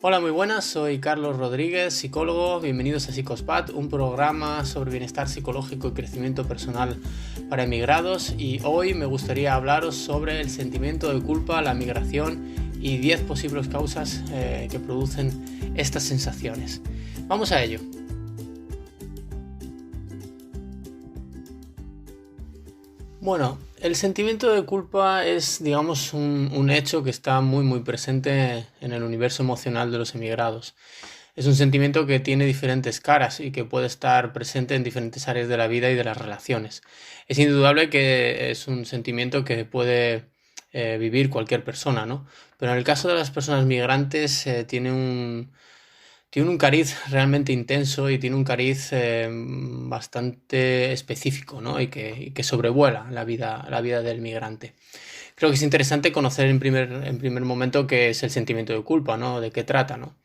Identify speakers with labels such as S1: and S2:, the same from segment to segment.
S1: Hola, muy buenas, soy Carlos Rodríguez, psicólogo. Bienvenidos a Psicospad, un programa sobre bienestar psicológico y crecimiento personal para emigrados. Y hoy me gustaría hablaros sobre el sentimiento de culpa, la migración y 10 posibles causas que producen estas sensaciones. Vamos a ello. Bueno, el sentimiento de culpa es, digamos, un hecho que está muy presente en el universo emocional de los emigrados. Es un sentimiento que tiene diferentes caras y que puede estar presente en diferentes áreas de la vida y de las relaciones. Es indudable que es un sentimiento que puede vivir cualquier persona, ¿no? Pero en el caso de las personas migrantes tiene un cariz realmente intenso y tiene un cariz bastante específico, ¿no? Y que sobrevuela la vida del migrante. Creo que es interesante conocer en primer momento qué es el sentimiento de culpa, ¿no? De qué trata, ¿no?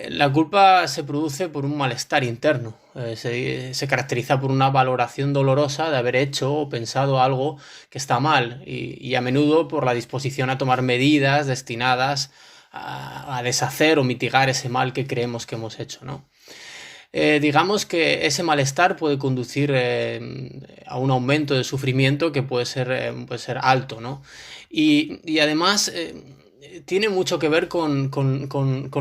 S1: La culpa se produce por un malestar interno. Se caracteriza por una valoración dolorosa de haber hecho o pensado algo que está mal y a menudo por la disposición a tomar medidas destinadas a deshacer o mitigar ese mal que creemos que hemos hecho, ¿no? Digamos que ese malestar puede conducir a un aumento de sufrimiento que puede ser alto, ¿no? Y además tiene mucho que ver con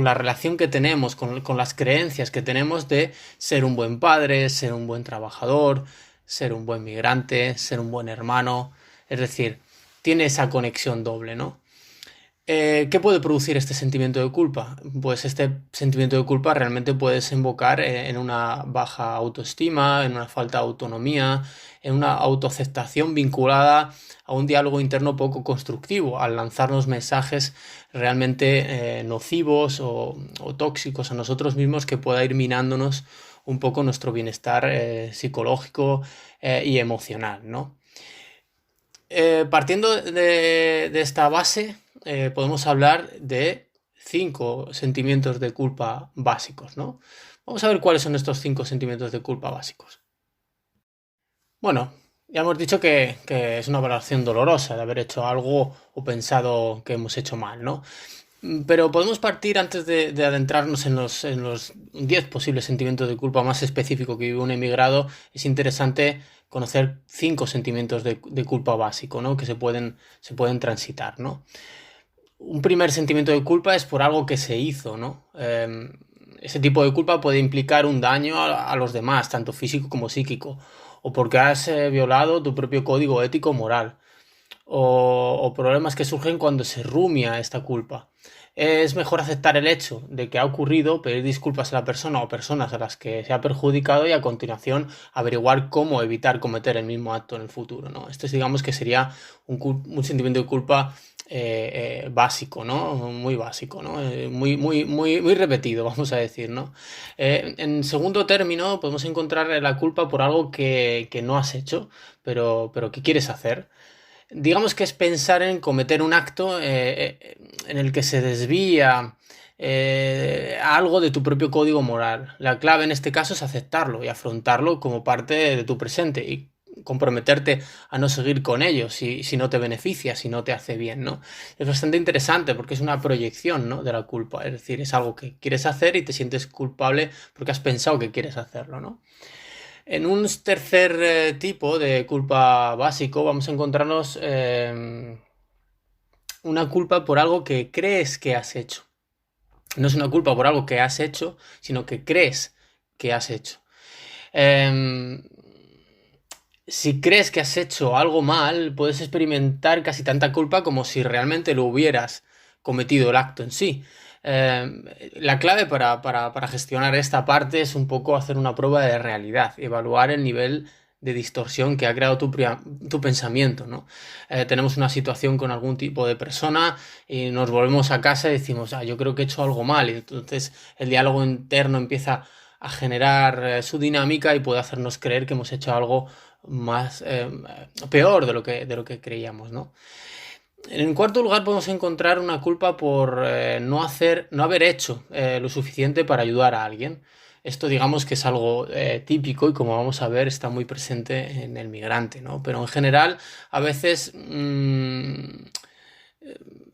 S1: la relación que tenemos, con las creencias que tenemos de ser un buen padre, ser un buen trabajador, ser un buen migrante, ser un buen hermano. Es decir, tiene esa conexión doble, ¿no? ¿Qué puede producir este sentimiento de culpa? Pues este sentimiento de culpa realmente puede desembocar en una baja autoestima, en una falta de autonomía, en una autoaceptación vinculada a un diálogo interno poco constructivo, al lanzarnos mensajes realmente nocivos o tóxicos a nosotros mismos que pueda ir minándonos un poco nuestro bienestar psicológico y emocional, ¿no? Partiendo de esta base, podemos hablar de 5 sentimientos de culpa básicos, ¿no? Vamos a ver cuáles son estos 5 sentimientos de culpa básicos. Bueno, ya hemos dicho que es una valoración dolorosa de haber hecho algo o pensado que hemos hecho mal, ¿no? Pero podemos partir antes de adentrarnos en los 10 posibles sentimientos de culpa más específicos que vive un emigrado. Es interesante conocer 5 sentimientos de culpa básico, ¿no? Que se pueden transitar, ¿no? Un primer sentimiento de culpa es por algo que se hizo, ¿no? Ese tipo de culpa puede implicar un daño a los demás, tanto físico como psíquico, o porque has violado tu propio código ético o moral, o problemas que surgen cuando se rumia esta culpa. Es mejor aceptar el hecho de que ha ocurrido, pedir disculpas a la persona o personas a las que se ha perjudicado y a continuación averiguar cómo evitar cometer el mismo acto en el futuro, ¿no? Este digamos que sería un sentimiento de culpa básico, ¿no? Muy básico, ¿no? Muy repetido, vamos a decir, ¿no? En segundo término, podemos encontrar la culpa por algo que no has hecho, pero que quieres hacer. Digamos que es pensar en cometer un acto en el que se desvía algo de tu propio código moral. La clave en este caso es aceptarlo y afrontarlo como parte de tu presente y comprometerte a no seguir con ello si no te beneficia, si no te hace bien, ¿no? Es bastante interesante porque es una proyección, ¿no? De la culpa, es decir, es algo que quieres hacer y te sientes culpable porque has pensado que quieres hacerlo, ¿no? En un tercer tipo de culpa básico vamos a encontrarnos una culpa por algo que crees que has hecho. No es una culpa por algo que has hecho, sino que crees que has hecho. Eh, si crees que has hecho algo mal, puedes experimentar casi tanta culpa como si realmente lo hubieras cometido el acto en sí. La clave para gestionar esta parte es un poco hacer una prueba de realidad, evaluar el nivel de distorsión que ha creado tu pensamiento, ¿no? Tenemos una situación con algún tipo de persona y nos volvemos a casa y decimos, yo creo que he hecho algo mal, y entonces el diálogo interno empieza a generar su dinámica y puede hacernos creer que hemos hecho algo más peor de lo que creíamos, ¿no? En cuarto lugar, podemos encontrar una culpa por no haber hecho lo suficiente para ayudar a alguien. Esto digamos que es algo típico y como vamos a ver está muy presente en el migrante, ¿no? Pero en general a veces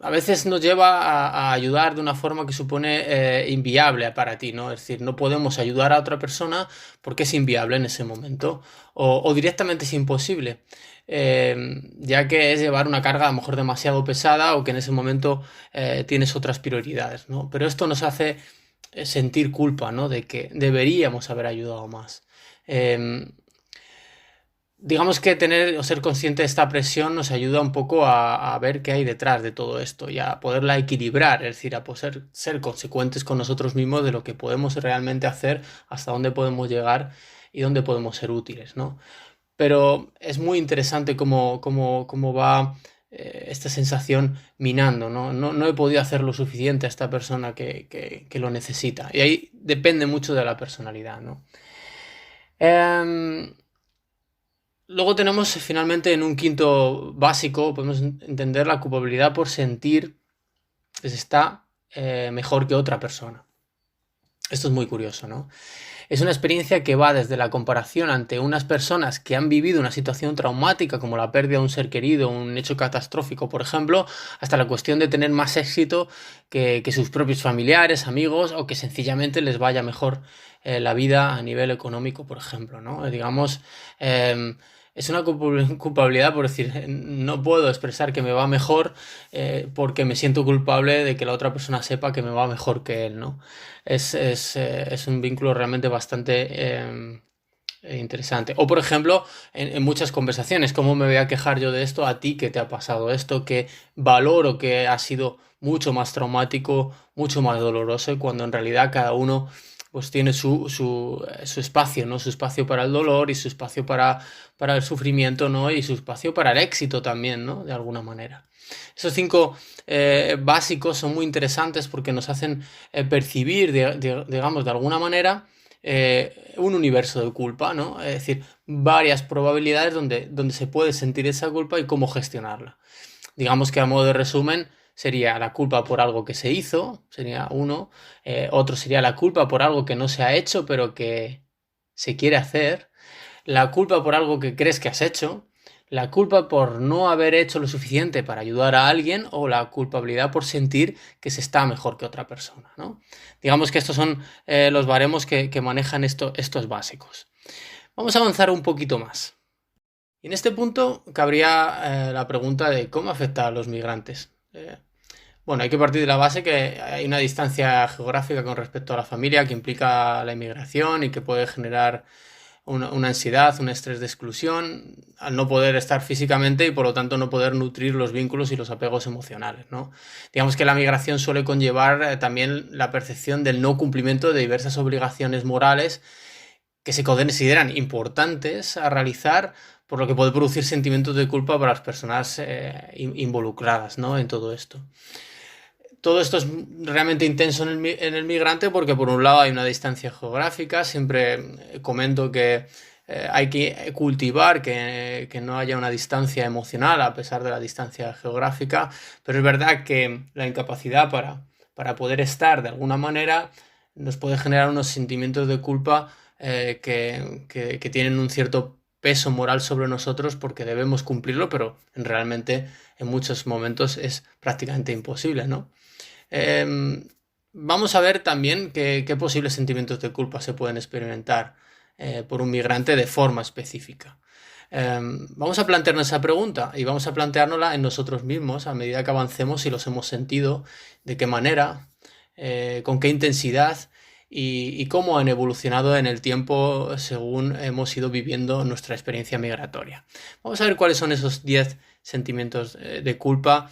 S1: a veces nos lleva a ayudar de una forma que supone inviable para ti, ¿no? Es decir, no podemos ayudar a otra persona porque es inviable en ese momento o directamente es imposible, ya que es llevar una carga a lo mejor demasiado pesada o que en ese momento tienes otras prioridades, ¿no? Pero esto nos hace sentir culpa, ¿no? De que deberíamos haber ayudado más. Em, Digamos que tener o ser consciente de esta presión nos ayuda un poco a ver qué hay detrás de todo esto y a poderla equilibrar, es decir, a poder ser consecuentes con nosotros mismos de lo que podemos realmente hacer, hasta dónde podemos llegar y dónde podemos ser útiles, ¿no? Pero es muy interesante cómo va esta sensación minando, ¿no? No he podido hacer lo suficiente a esta persona que lo necesita. Y ahí depende mucho de la personalidad, ¿no? Em, Luego tenemos finalmente en un quinto básico, podemos entender la culpabilidad por sentir que se está mejor que otra persona. Esto es muy curioso, ¿no? Es una experiencia que va desde la comparación ante unas personas que han vivido una situación traumática como la pérdida de un ser querido, un hecho catastrófico, por ejemplo, hasta la cuestión de tener más éxito que sus propios familiares, amigos o que sencillamente les vaya mejor la vida a nivel económico, por ejemplo, ¿no? Digamos, es una culpabilidad por decir, no puedo expresar que me va mejor porque me siento culpable de que la otra persona sepa que me va mejor que él, ¿no? Es un vínculo realmente bastante interesante. O por ejemplo, en muchas conversaciones, ¿cómo me voy a quejar yo de esto a ti que te ha pasado esto, que valoro que ha sido mucho más traumático, mucho más doloroso, cuando en realidad cada uno pues tiene su espacio, ¿no? Su espacio para el dolor y su espacio para el sufrimiento, ¿no? Y su espacio para el éxito también, ¿no? De alguna manera. Esos cinco básicos son muy interesantes porque nos hacen percibir, digamos, de alguna manera, un universo de culpa, ¿no? Es decir, varias probabilidades donde se puede sentir esa culpa y cómo gestionarla. Digamos que a modo de resumen sería la culpa por algo que se hizo, sería uno. Otro sería la culpa por algo que no se ha hecho pero que se quiere hacer. La culpa por algo que crees que has hecho. La culpa por no haber hecho lo suficiente para ayudar a alguien o la culpabilidad por sentir que se está mejor que otra persona, ¿no? Digamos que estos son los baremos que manejan estos básicos. Vamos a avanzar un poquito más. Y en este punto cabría la pregunta de cómo afecta a los migrantes. Bueno, hay que partir de la base que hay una distancia geográfica con respecto a la familia que implica la inmigración y que puede generar una ansiedad, un estrés de exclusión, al no poder estar físicamente y por lo tanto no poder nutrir los vínculos y los apegos emocionales, ¿no? Digamos que la migración suele conllevar también la percepción del no cumplimiento de diversas obligaciones morales que se consideran importantes a realizar, por lo que puede producir sentimientos de culpa para las personas involucradas, ¿no? En todo esto. Todo esto es realmente intenso en el migrante porque por un lado hay una distancia geográfica, siempre comento que hay que cultivar que no haya una distancia emocional a pesar de la distancia geográfica, pero es verdad que la incapacidad para poder estar de alguna manera nos puede generar unos sentimientos de culpa que tienen un cierto peso moral sobre nosotros porque debemos cumplirlo, pero realmente en muchos momentos es prácticamente imposible, ¿no? Vamos a ver también qué posibles sentimientos de culpa se pueden experimentar por un migrante de forma específica. Vamos a plantearnos esa pregunta y vamos a planteárnosla en nosotros mismos a medida que avancemos si los hemos sentido, de qué manera, con qué intensidad y cómo han evolucionado en el tiempo según hemos ido viviendo nuestra experiencia migratoria. Vamos a ver cuáles son esos 10 sentimientos de culpa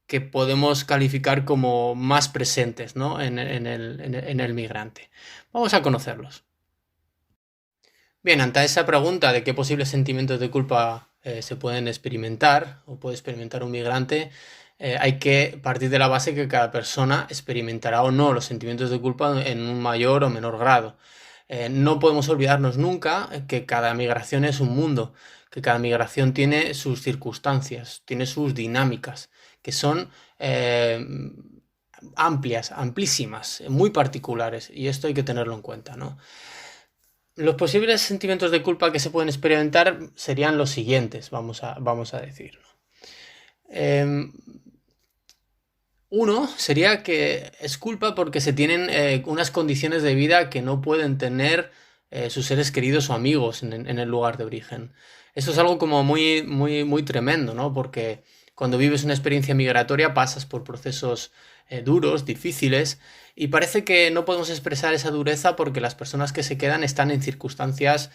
S1: que podemos calificar como más presentes, ¿no? en el migrante. Vamos a conocerlos. Bien, ante esa pregunta de qué posibles sentimientos de culpa se pueden experimentar o puede experimentar un migrante, hay que partir de la base que cada persona experimentará o no los sentimientos de culpa en un mayor o menor grado. No podemos olvidarnos nunca que cada migración es un mundo, que cada migración tiene sus circunstancias, tiene sus dinámicas, que son amplias, amplísimas, muy particulares, y esto hay que tenerlo en cuenta, ¿no? Los posibles sentimientos de culpa que se pueden experimentar serían los siguientes, vamos a decir, ¿no? Uno sería que es culpa porque se tienen unas condiciones de vida que no pueden tener sus seres queridos o amigos en el lugar de origen. Esto es algo como muy, muy, muy tremendo, ¿no? Porque cuando vives una experiencia migratoria pasas por procesos duros, difíciles, y parece que no podemos expresar esa dureza porque las personas que se quedan están en circunstancias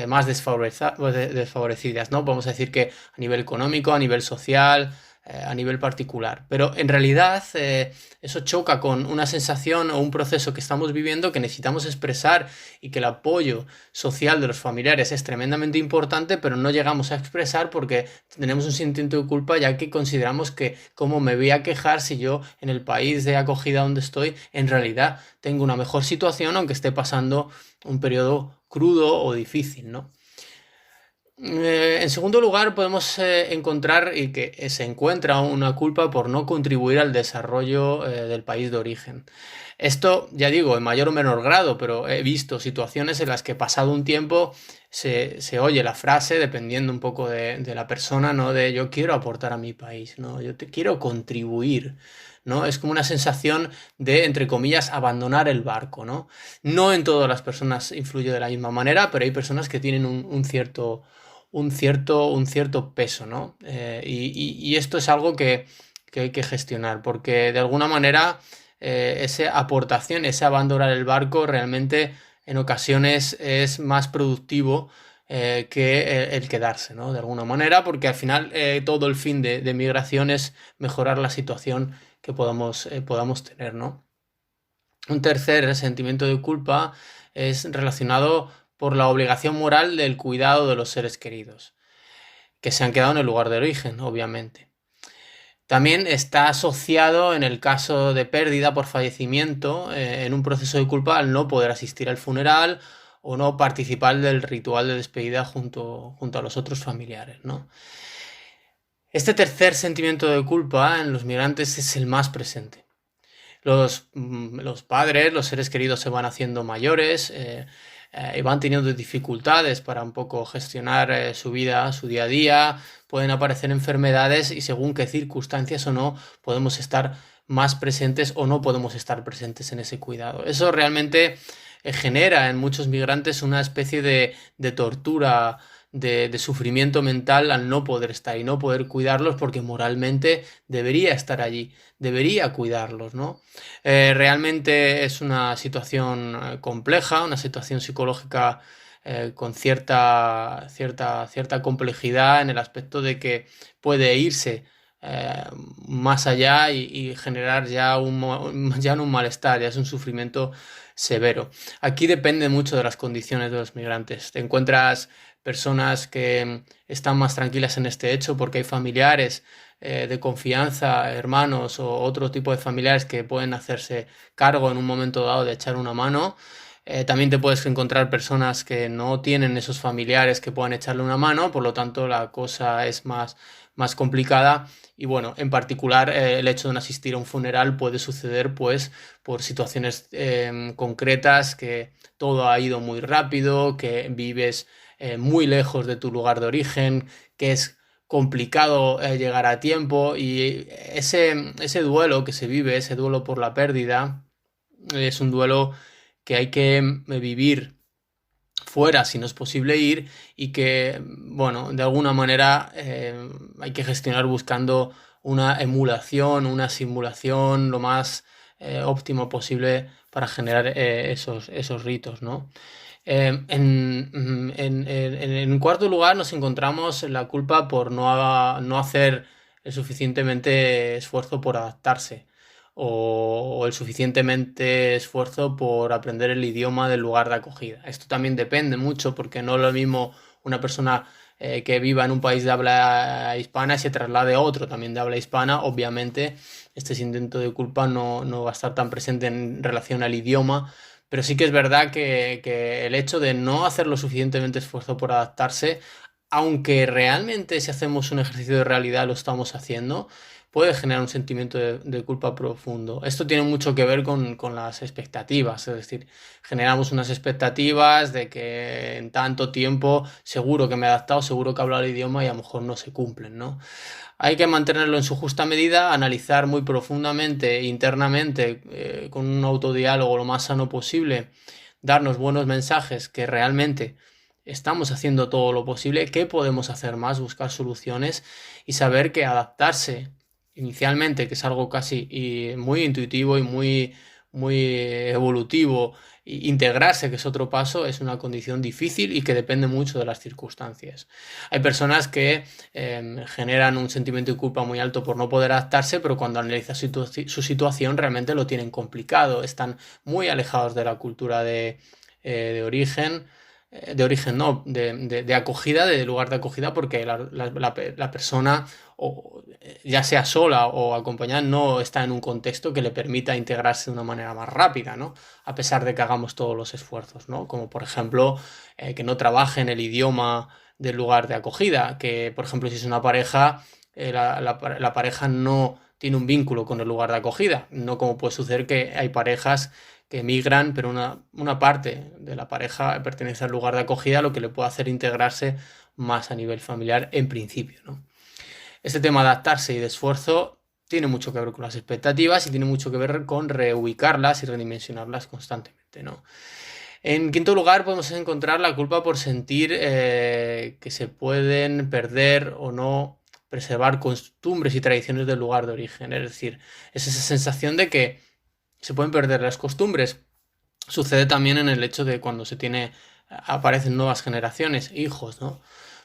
S1: más desfavorecidas, ¿no? Podemos decir que a nivel económico, a nivel social, a nivel particular. Pero en realidad eso choca con una sensación o un proceso que estamos viviendo que necesitamos expresar y que el apoyo social de los familiares es tremendamente importante, pero no llegamos a expresar porque tenemos un sentimiento de culpa ya que consideramos que cómo me voy a quejar si yo en el país de acogida donde estoy en realidad tengo una mejor situación aunque esté pasando un periodo crudo o difícil, ¿no? En segundo lugar, podemos encontrar y que se encuentra una culpa por no contribuir al desarrollo del país de origen. Esto, ya digo, en mayor o menor grado, pero he visto situaciones en las que pasado un tiempo se oye la frase, dependiendo un poco de la persona, ¿no? De yo quiero aportar a mi país, ¿no? Yo te quiero contribuir, ¿no? Es como una sensación de, entre comillas, abandonar el barco, ¿no? No en todas las personas influye de la misma manera, pero hay personas que tienen un cierto peso, ¿no? Y esto es algo que hay que gestionar, porque de alguna manera esa aportación, ese abandonar el barco, realmente en ocasiones es más productivo que el quedarse, ¿no? De alguna manera, porque al final todo el fin de migración es mejorar la situación que podamos tener, ¿no? Un tercer sentimiento de culpa es relacionado por la obligación moral del cuidado de los seres queridos, que se han quedado en el lugar de origen, obviamente. También está asociado en el caso de pérdida por fallecimiento, en un proceso de culpa al no poder asistir al funeral o no participar del ritual de despedida junto a los otros familiares, ¿no? Este tercer sentimiento de culpa en los migrantes es el más presente. Los padres, los seres queridos se van haciendo mayores y van teniendo dificultades para un poco gestionar su vida, su día a día, pueden aparecer enfermedades y según qué circunstancias o no podemos estar más presentes o no podemos estar presentes en ese cuidado. Eso realmente genera en muchos migrantes una especie de tortura, de sufrimiento mental al no poder estar y no poder cuidarlos porque moralmente debería estar allí, debería cuidarlos, ¿no? Realmente es una situación compleja, una situación psicológica con cierta complejidad en el aspecto de que puede irse más allá y generar ya no un malestar, ya es un sufrimiento severo. Aquí depende mucho de las condiciones de los migrantes. Te encuentras personas que están más tranquilas en este hecho porque hay familiares de confianza, hermanos o otro tipo de familiares que pueden hacerse cargo en un momento dado de echar una mano. También te puedes encontrar personas que no tienen esos familiares que puedan echarle una mano, por lo tanto la cosa es más complicada. Y bueno, en particular el hecho de no asistir a un funeral puede suceder pues por situaciones concretas que todo ha ido muy rápido, que vives muy lejos de tu lugar de origen, que es complicado llegar a tiempo y ese duelo que se vive, ese duelo por la pérdida, es un duelo que hay que vivir fuera si no es posible ir y que, bueno, de alguna manera hay que gestionar buscando una emulación, una simulación lo más óptimo posible para generar esos ritos, ¿no? En cuarto lugar nos encontramos la culpa por no hacer el suficientemente esfuerzo por adaptarse o el suficientemente esfuerzo por aprender el idioma del lugar de acogida. Esto también depende mucho porque no es lo mismo una persona que viva en un país de habla hispana y se traslade a otro también de habla hispana. Obviamente este intento de culpa no va a estar tan presente en relación al idioma, pero sí que es verdad que el hecho de no hacer lo suficientemente esfuerzo por adaptarse, aunque realmente si hacemos un ejercicio de realidad lo estamos haciendo, puede generar un sentimiento de culpa profundo. Esto tiene mucho que ver con las expectativas, es decir, generamos unas expectativas de que en tanto tiempo seguro que me he adaptado, seguro que hablo el idioma y a lo mejor no se cumplen, ¿no? Hay que mantenerlo en su justa medida, analizar muy profundamente, internamente, con un autodiálogo lo más sano posible, darnos buenos mensajes que realmente estamos haciendo todo lo posible, qué podemos hacer más, buscar soluciones y saber que adaptarse inicialmente, que es algo casi muy intuitivo y muy evolutivo, integrarse, que es otro paso, es una condición difícil y que depende mucho de las circunstancias. Hay personas que generan un sentimiento de culpa muy alto por no poder adaptarse, pero cuando analizas su situación realmente lo tienen complicado, están muy alejados de la cultura de origen, de origen no, de acogida, de lugar de acogida, porque la persona, o, ya sea sola o acompañada, no está en un contexto que le permita integrarse de una manera más rápida, ¿no? A pesar de que hagamos todos los esfuerzos, ¿no? Como por ejemplo, que no trabaje en el idioma del lugar de acogida, que por ejemplo si es una pareja, la pareja no tiene un vínculo con el lugar de acogida, no como puede suceder que hay parejas que emigran, pero una parte de la pareja pertenece al lugar de acogida, lo que le puede hacer integrarse más a nivel familiar en principio, ¿no? Este tema de adaptarse y de esfuerzo tiene mucho que ver con las expectativas y tiene mucho que ver con reubicarlas y redimensionarlas constantemente, ¿no? En quinto lugar, podemos encontrar la culpa por sentir que se pueden perder o no preservar costumbres y tradiciones del lugar de origen. Es decir, es esa sensación de que se pueden perder las costumbres. Sucede también en el hecho de cuando aparecen nuevas generaciones, hijos, ¿no?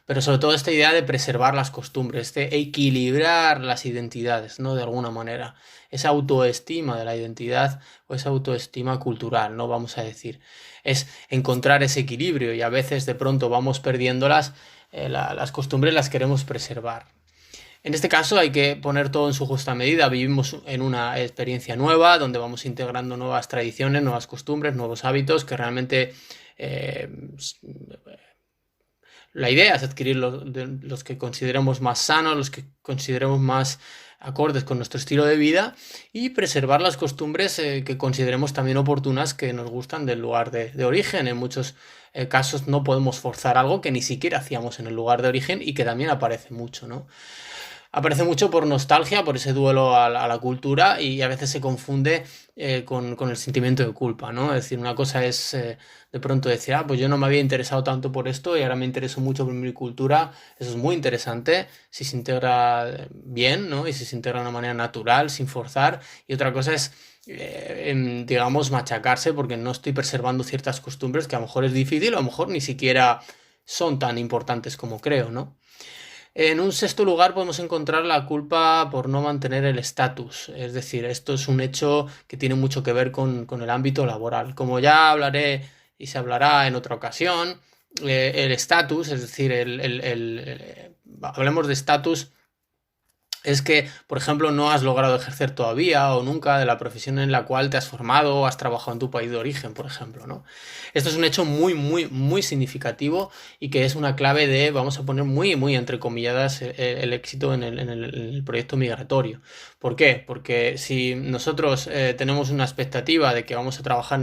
S1: Pero sobre todo esta idea de preservar las costumbres, de equilibrar las identidades, ¿no? De alguna manera. Esa autoestima de la identidad o esa autoestima cultural, ¿no? Vamos a decir. Es encontrar ese equilibrio y a veces de pronto vamos perdiéndolas, las costumbres las queremos preservar. En este caso hay que poner todo en su justa medida. Vivimos en una experiencia nueva donde vamos integrando nuevas tradiciones, nuevas costumbres, nuevos hábitos que realmente eh, la idea es adquirir los que consideremos más sanos, los que consideremos más acordes con nuestro estilo de vida y preservar las costumbres que consideremos también oportunas que nos gustan del lugar de origen. En muchos casos no podemos forzar algo que ni siquiera hacíamos en el lugar de origen y que también aparece mucho, ¿no? Aparece mucho por nostalgia, por ese duelo a la cultura y a veces se confunde con el sentimiento de culpa, ¿no? Es decir, una cosa es de pronto decir, pues yo no me había interesado tanto por esto y ahora me intereso mucho por mi cultura. Eso es muy interesante si se integra bien, ¿no? Y si se integra de una manera natural, sin forzar. Y otra cosa es, digamos, machacarse porque no estoy preservando ciertas costumbres que a lo mejor es difícil o a lo mejor ni siquiera son tan importantes como creo, ¿no? En un sexto lugar podemos encontrar la culpa por no mantener el estatus, es decir, esto es un hecho que tiene mucho que ver con el ámbito laboral. Como ya hablaré y se hablará en otra ocasión, el estatus, es decir, hablemos de estatus, es que, por ejemplo, no has logrado ejercer todavía o nunca de la profesión en la cual te has formado o has trabajado en tu país de origen, por ejemplo, ¿no? Esto es un hecho muy, muy, muy significativo y que es una clave de, vamos a poner muy, muy entrecomilladas, el éxito en el proyecto migratorio. ¿Por qué? Porque si nosotros tenemos una expectativa de que vamos a trabajar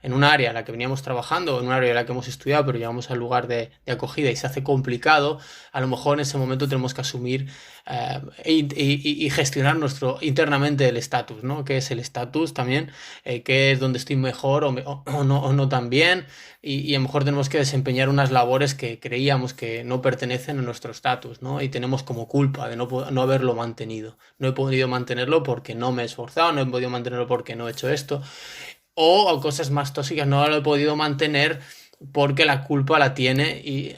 S1: en un área en la que veníamos trabajando, en un área en la que hemos estudiado, pero llegamos al lugar de acogida y se hace complicado, a lo mejor en ese momento tenemos que asumir y gestionar internamente el estatus, ¿no? ¿Qué es el estatus también? ¿Qué es donde estoy mejor o no tan bien? Y a lo mejor tenemos que desempeñar unas labores que creíamos que no pertenecen a nuestro estatus, ¿no? Y tenemos como culpa de no haberlo mantenido. No he podido mantenerlo porque no me he esforzado, no he podido mantenerlo porque no he hecho esto. O cosas más tóxicas, no lo he podido mantener porque la culpa la tiene y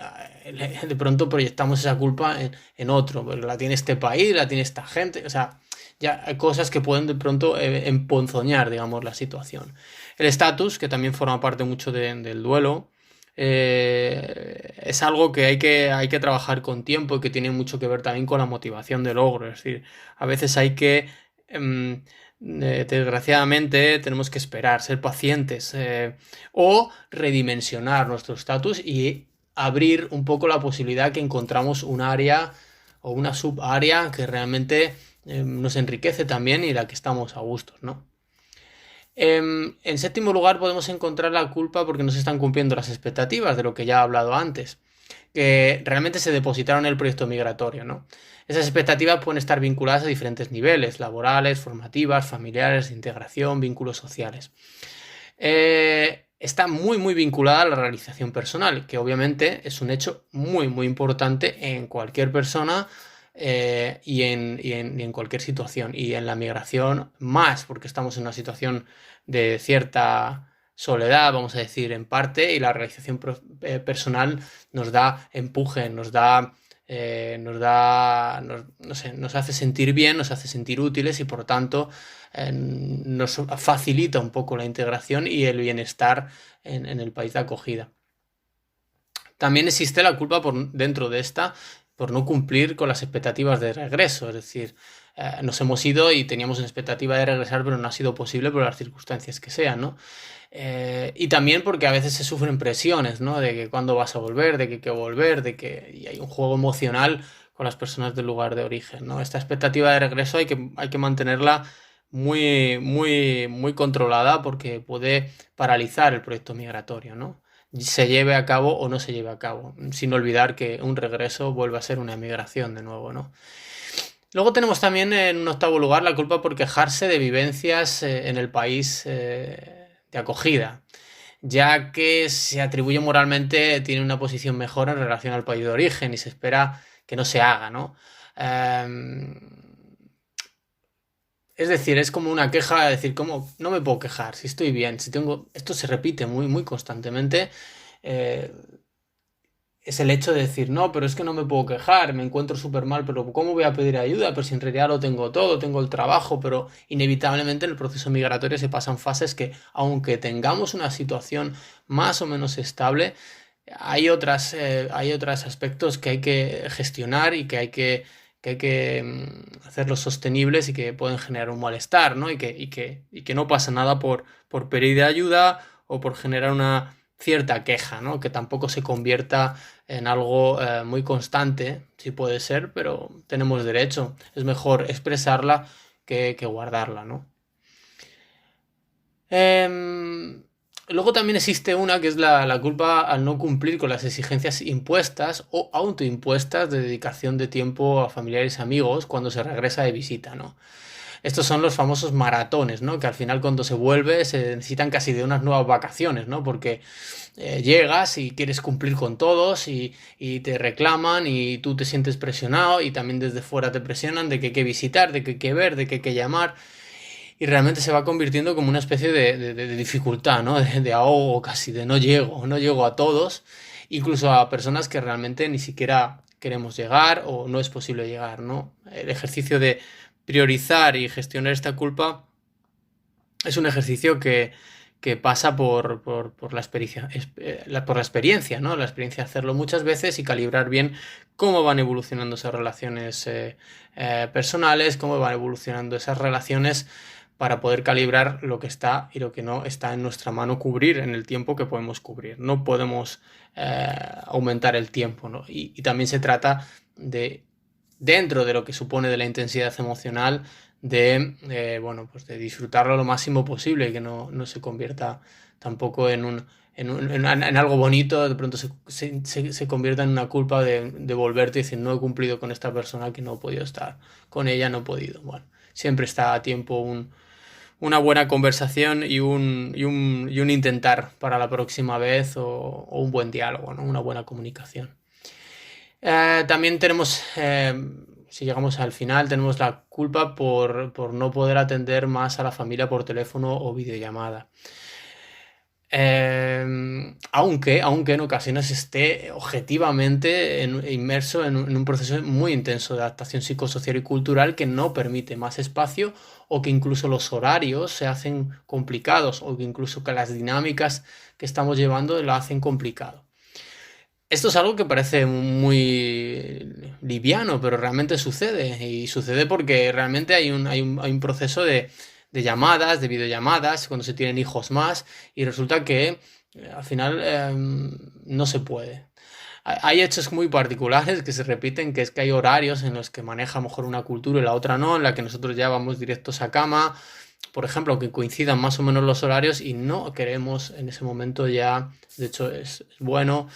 S1: de pronto proyectamos esa culpa en otro, porque la tiene este país, la tiene esta gente, o sea, ya hay cosas que pueden de pronto emponzoñar, digamos, la situación. El estatus, que también forma parte mucho del duelo, es algo que hay que trabajar con tiempo y que tiene mucho que ver también con la motivación del logro, es decir, a veces hay que... desgraciadamente tenemos que esperar, ser pacientes o redimensionar nuestro estatus y abrir un poco la posibilidad que encontramos un área o una subárea que realmente nos enriquece también y la que estamos a gustos, ¿no? En séptimo lugar podemos encontrar la culpa porque no se están cumpliendo las expectativas de lo que ya he hablado antes, que realmente se depositaron en el proyecto migratorio, ¿no? Esas expectativas pueden estar vinculadas a diferentes niveles, laborales, formativas, familiares, de integración, vínculos sociales. Está muy vinculada a la realización personal, que obviamente es un hecho muy importante en cualquier persona y en cualquier situación. Y en la migración más, porque estamos en una situación de cierta soledad, vamos a decir, en parte, y la realización personal nos da empuje, no sé, nos hace sentir bien, nos hace sentir útiles y por tanto nos facilita un poco la integración y el bienestar en el país de acogida. También existe la culpa dentro de esta por no cumplir con las expectativas de regreso, es decir, nos hemos ido y teníamos una expectativa de regresar, pero no ha sido posible por las circunstancias que sean, ¿no? Y también porque a veces se sufren presiones, ¿no? De que cuándo vas a volver, de que hay que volver, y hay un juego emocional con las personas del lugar de origen, ¿no? Esta expectativa de regreso hay que mantenerla muy controlada porque puede paralizar el proyecto migratorio, ¿no? Se lleve a cabo o no se lleve a cabo, sin olvidar que un regreso vuelve a ser una emigración de nuevo, ¿no? Luego tenemos también en un octavo lugar la culpa por quejarse de vivencias en el país de acogida, ya que se atribuye moralmente, tiene una posición mejor en relación al país de origen y se espera que no se haga, ¿no? Es decir, es como una queja de decir, ¿cómo no me puedo quejar? Si estoy bien, si tengo... Esto se repite muy constantemente. eh, es el hecho de decir, no, pero es que no me puedo quejar, me encuentro súper mal, pero ¿cómo voy a pedir ayuda? Pero si en realidad lo tengo todo, tengo el trabajo, pero inevitablemente en el proceso migratorio se pasan fases que, aunque tengamos una situación más o menos estable, hay otros aspectos que hay que gestionar y que hay que hacerlos sostenibles y que pueden generar un malestar, ¿no? Y que no pasa nada por pedir ayuda o por generar una cierta queja, ¿no? Que tampoco se convierta en algo muy constante, sí puede ser, pero tenemos derecho. Es mejor expresarla que guardarla, ¿no? Luego también existe una que es la culpa al no cumplir con las exigencias impuestas o autoimpuestas de dedicación de tiempo a familiares y amigos cuando se regresa de visita, ¿no? Estos son los famosos maratones, ¿no? Que al final cuando se vuelve se necesitan casi de unas nuevas vacaciones, ¿no? Porque llegas y quieres cumplir con todos y te reclaman y tú te sientes presionado y también desde fuera te presionan de que hay que visitar, de que hay que ver, de que hay que llamar y realmente se va convirtiendo como una especie de dificultad, ¿no? De ahogo casi, de no llego a todos, incluso a personas que realmente ni siquiera queremos llegar o no es posible llegar, ¿no? El ejercicio de priorizar y gestionar esta culpa es un ejercicio que pasa por la experiencia, por la experiencia, ¿no? La experiencia de hacerlo muchas veces y calibrar bien cómo van evolucionando esas relaciones personales, cómo van evolucionando esas relaciones para poder calibrar lo que está y lo que no está en nuestra mano cubrir en el tiempo que podemos cubrir. No podemos aumentar el tiempo, ¿no? Y también se trata de, dentro de lo que supone de la intensidad emocional, bueno, pues de disfrutarlo lo máximo posible y que no se convierta tampoco en algo bonito, de pronto se convierta en una culpa de volverte y decir, no he cumplido con esta persona que no he podido estar, con ella no he podido. Bueno, siempre está a tiempo una buena conversación y un intentar para la próxima vez o un buen diálogo, ¿no? Una buena comunicación. También tenemos, si llegamos al final, tenemos la culpa por no poder atender más a la familia por teléfono o videollamada. Aunque en ocasiones esté objetivamente inmerso en un proceso muy intenso de adaptación psicosocial y cultural que no permite más espacio o que incluso los horarios se hacen complicados o que incluso que las dinámicas que estamos llevando lo hacen complicado. Esto es algo que parece muy liviano, pero realmente sucede. Y sucede porque realmente hay un proceso de llamadas, de videollamadas, cuando se tienen hijos más, y resulta que al final no se puede. Hay hechos muy particulares que se repiten, que es que hay horarios en los que maneja a lo mejor una cultura y la otra no, en la que nosotros ya vamos directos a cama, por ejemplo, que coincidan más o menos los horarios y no queremos en ese momento ya, de hecho es bueno,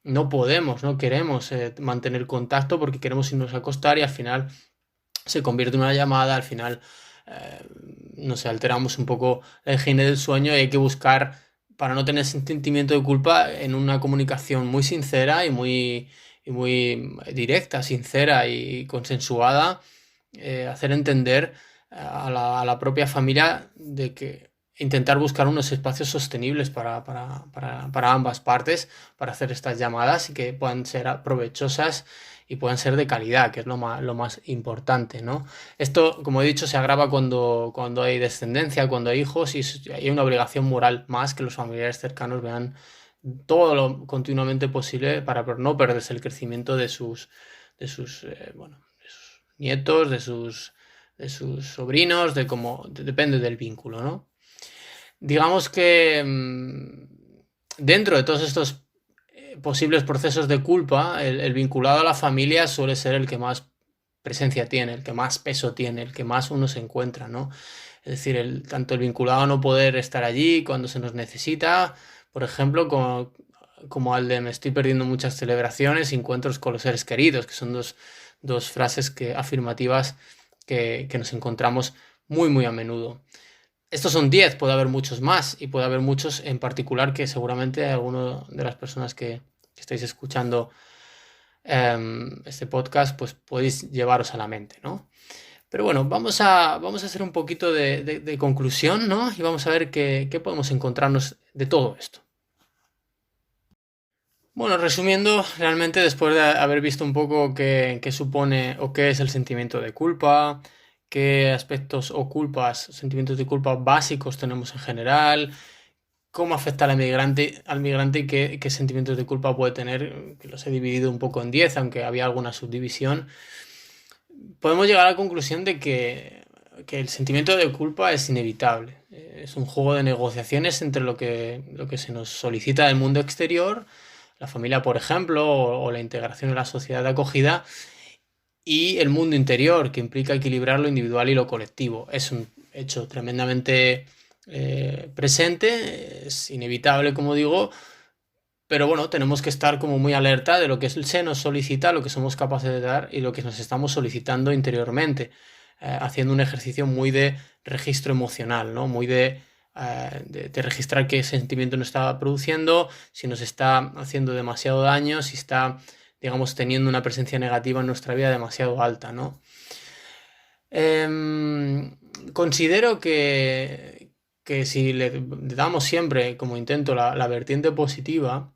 S1: no podemos, no queremos mantener contacto porque queremos irnos a acostar y al final se convierte en una llamada, al final eh, no sé, alteramos un poco la higiene del sueño y hay que buscar, para no tener ese sentimiento de culpa, en una comunicación muy sincera y muy directa, sincera y consensuada, hacer entender a la propia familia de que intentar buscar unos espacios sostenibles para ambas partes, para hacer estas llamadas y que puedan ser provechosas y puedan ser de calidad, que es lo más importante, ¿no? Esto, como he dicho, se agrava cuando hay descendencia, cuando hay hijos y hay una obligación moral más que los familiares cercanos vean todo lo continuamente posible para no perderse el crecimiento bueno, de sus nietos, de sus sobrinos, depende del vínculo, ¿no? Digamos que dentro de todos estos posibles procesos de culpa, el vinculado a la familia suele ser el que más presencia tiene, el que más peso tiene, el que más uno se encuentra, ¿no? Es decir, tanto el vinculado a no poder estar allí cuando se nos necesita, por ejemplo, como al de me estoy perdiendo muchas celebraciones y encuentros con los seres queridos, que son dos frases afirmativas que nos encontramos muy, muy a menudo. Estos son 10, puede haber muchos más y puede haber muchos en particular que seguramente alguno de las personas que estáis escuchando este podcast pues podéis llevaros a la mente, ¿no? Pero bueno, vamos a hacer un poquito de conclusión, ¿no? Y vamos a ver qué podemos encontrarnos de todo esto. Bueno, resumiendo, realmente después de haber visto un poco qué supone o qué es el sentimiento de culpa, qué aspectos o sentimientos de culpa básicos tenemos en general, cómo afecta al migrante y qué sentimientos de culpa puede tener, que los he dividido un poco en 10, aunque había alguna subdivisión, podemos llegar a la conclusión de que el sentimiento de culpa es inevitable. Es un juego de negociaciones entre lo que se nos solicita del mundo exterior, la familia, por ejemplo, o la integración en la sociedad de acogida, y el mundo interior, que implica equilibrar lo individual y lo colectivo. Es un hecho tremendamente presente, es inevitable, como digo, pero bueno, tenemos que estar como muy alerta de lo que se nos solicita, lo que somos capaces de dar y lo que nos estamos solicitando interiormente, haciendo un ejercicio muy de registro emocional, ¿no? Muy de registrar qué sentimiento nos está produciendo, si nos está haciendo demasiado daño, si está, digamos, teniendo una presencia negativa en nuestra vida demasiado alta, ¿no? Considero que si le damos siempre como intento la vertiente positiva,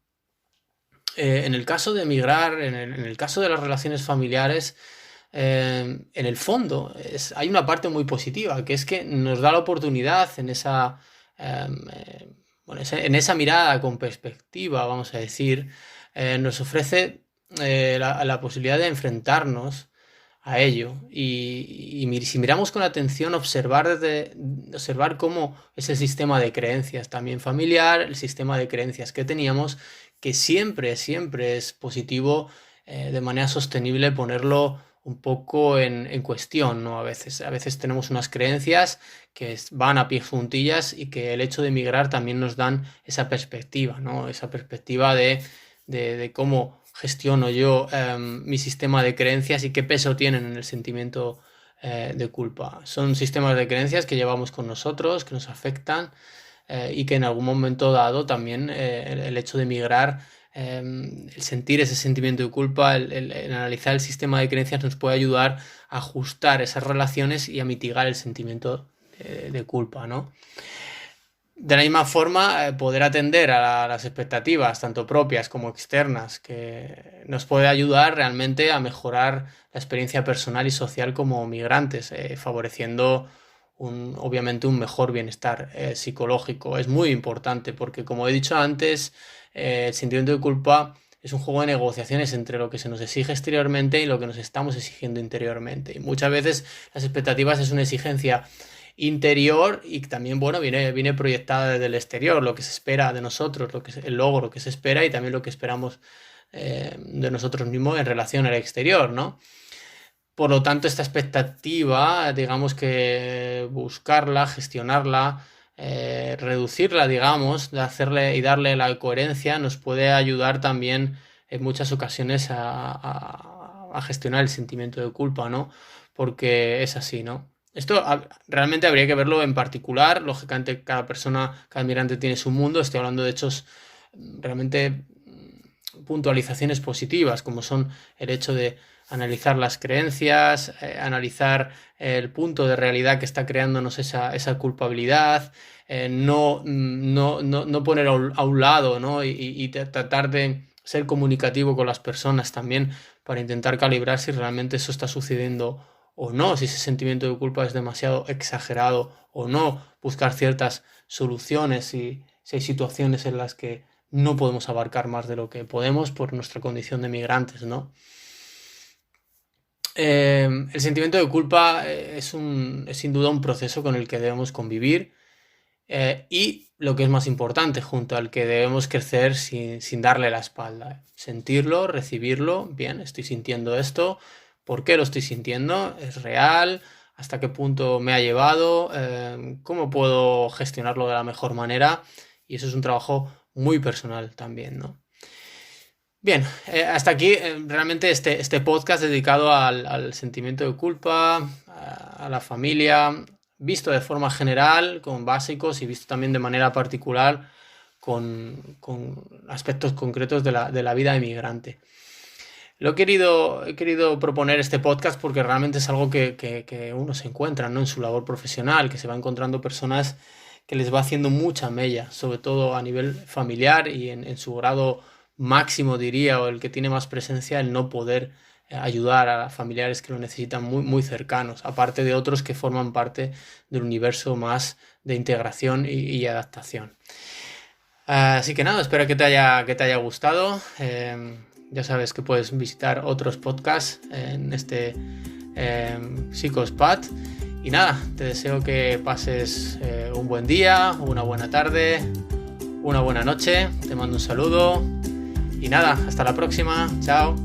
S1: en el caso de emigrar, en el caso de las relaciones familiares, en el fondo hay una parte muy positiva, que es que nos da la oportunidad bueno, en esa mirada con perspectiva, vamos a decir, nos ofrece la posibilidad de enfrentarnos a ello. Y si miramos con atención, observar cómo es el sistema de creencias también familiar, el sistema de creencias que teníamos, que siempre, siempre es positivo de manera sostenible ponerlo un poco en cuestión, ¿no? A veces tenemos unas creencias que van a pie juntillas y que el hecho de emigrar también nos dan esa perspectiva, ¿no? Esa perspectiva de cómo gestiono yo mi sistema de creencias y qué peso tienen en el sentimiento de culpa. Son sistemas de creencias que llevamos con nosotros, que nos afectan y que en algún momento dado también el hecho de emigrar, el sentir ese sentimiento de culpa, el analizar el sistema de creencias nos puede ayudar a ajustar esas relaciones y a mitigar el sentimiento de culpa, ¿no? De la misma forma, poder atender a las expectativas, tanto propias como externas, que nos puede ayudar realmente a mejorar la experiencia personal y social como migrantes, favoreciendo obviamente un mejor bienestar psicológico. Es muy importante porque, como he dicho antes, el sentimiento de culpa es un juego de negociaciones entre lo que se nos exige exteriormente y lo que nos estamos exigiendo interiormente. Y muchas veces las expectativas es una exigencia interior y también, bueno, viene proyectada desde el exterior, lo que se espera de nosotros, el logro que se espera y también lo que esperamos de nosotros mismos en relación al exterior, ¿no? Por lo tanto, esta expectativa, digamos que buscarla, gestionarla, reducirla, digamos, de hacerle y darle la coherencia, nos puede ayudar también en muchas ocasiones a gestionar el sentimiento de culpa, ¿no? Porque es así, ¿no? Esto realmente habría que verlo en particular. Lógicamente, cada persona, cada migrante tiene su mundo. Estoy hablando de hechos realmente puntualizaciones positivas, como son el hecho de analizar las creencias, analizar el punto de realidad que está creándonos esa culpabilidad, no poner a un lado, ¿no? y tratar de ser comunicativo con las personas también para intentar calibrar si realmente eso está sucediendo o no, si ese sentimiento de culpa es demasiado exagerado o no, buscar ciertas soluciones si hay situaciones en las que no podemos abarcar más de lo que podemos por nuestra condición de migrantes, ¿no? El sentimiento de culpa es sin duda un proceso con el que debemos convivir y lo que es más importante, junto al que debemos crecer sin darle la espalda. Sentirlo, recibirlo, bien, estoy sintiendo esto, ¿por qué lo estoy sintiendo? ¿Es real? ¿Hasta qué punto me ha llevado? ¿Cómo puedo gestionarlo de la mejor manera? Y eso es un trabajo muy personal también, ¿no? Bien, hasta aquí realmente este podcast dedicado al sentimiento de culpa, a la familia, visto de forma general, con básicos y visto también de manera particular con aspectos concretos de la vida de migrante. He querido proponer este podcast porque realmente es algo que uno se encuentra, ¿no? En su labor profesional, que se va encontrando personas que les va haciendo mucha mella, sobre todo a nivel familiar y en su grado máximo, diría, o el que tiene más presencia, el no poder ayudar a familiares que lo necesitan muy, muy cercanos, aparte de otros que forman parte del universo más de integración y adaptación. Así que nada, espero que te haya gustado. Ya sabes que puedes visitar otros podcasts en este Psicospad. Y nada, te deseo que pases un buen día, una buena tarde, una buena noche. Te mando un saludo. Y nada, hasta la próxima. Chao.